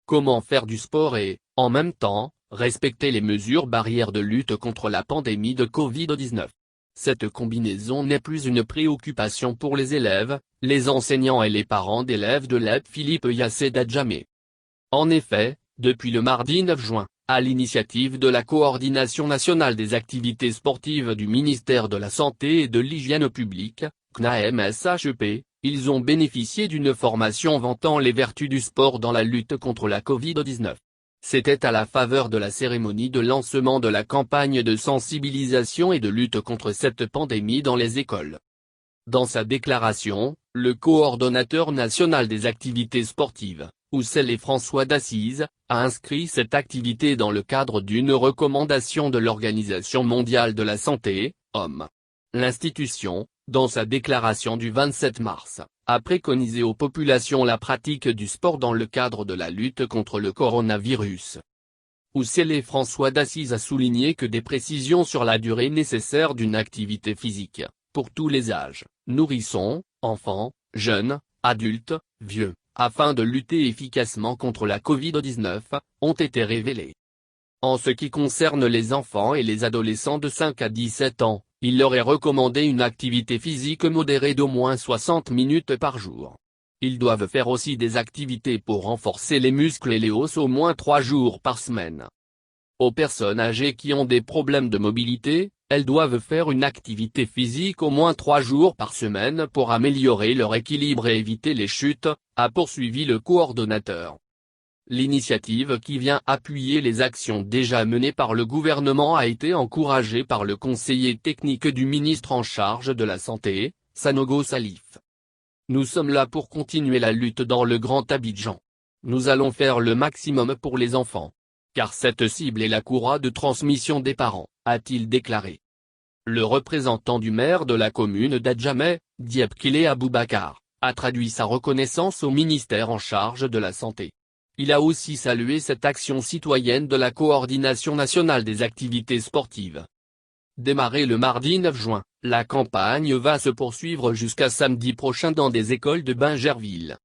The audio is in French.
comment faire du sport et, en même temps, respecter les mesures barrières de lutte contre la pandémie de Covid-19. Cette combinaison n'est plus une préoccupation pour les élèves, les enseignants et les parents d'élèves de l'EP Philippe Yassé d'Adjamé. En effet, depuis le mardi 9 juin, à l'initiative de la Coordination nationale des activités sportives du ministère de la Santé et de l'Hygiène publique, CNAMSHEP, ils ont bénéficié d'une formation vantant les vertus du sport dans la lutte contre la Covid-19. C'était à la faveur de la cérémonie de lancement de la campagne de sensibilisation et de lutte contre cette pandémie dans les écoles. Dans sa déclaration, le coordonnateur national des activités sportives, Oussel et François d'Assise, a inscrit cette activité dans le cadre d'une recommandation de l'Organisation mondiale de la santé, OMS. L'institution, dans sa déclaration du 27 mars, a préconisé aux populations la pratique du sport dans le cadre de la lutte contre le coronavirus. Oussel et François d'Assise a souligné que des précisions sur la durée nécessaire d'une activité physique, pour tous les âges, nourrissons, enfants, jeunes, adultes, vieux, afin de lutter efficacement contre la Covid-19, ont été révélées. En ce qui concerne les enfants et les adolescents de 5 à 17 ans, il leur est recommandé une activité physique modérée d'au moins 60 minutes par jour. Ils doivent faire aussi des activités pour renforcer les muscles et les os au moins 3 jours par semaine. Aux personnes âgées qui ont des problèmes de mobilité, elles doivent faire une activité physique au moins 3 jours par semaine pour améliorer leur équilibre et éviter les chutes, a poursuivi le coordonnateur. L'initiative qui vient appuyer les actions déjà menées par le gouvernement a été encouragée par le conseiller technique du ministre en charge de la Santé, Sanogo Salif. Nous sommes là pour continuer la lutte dans le Grand Abidjan. Nous allons faire le maximum pour les enfants. Car cette cible est la courroie de transmission des parents, a-t-il déclaré. Le représentant du maire de la commune d'Adjamé, Diep Kile Aboubakar, a traduit sa reconnaissance au ministère en charge de la Santé. Il a aussi salué cette action citoyenne de la Coordination nationale des activités sportives. Démarrée le mardi 9 juin, la campagne va se poursuivre jusqu'à samedi prochain dans des écoles de Bingerville.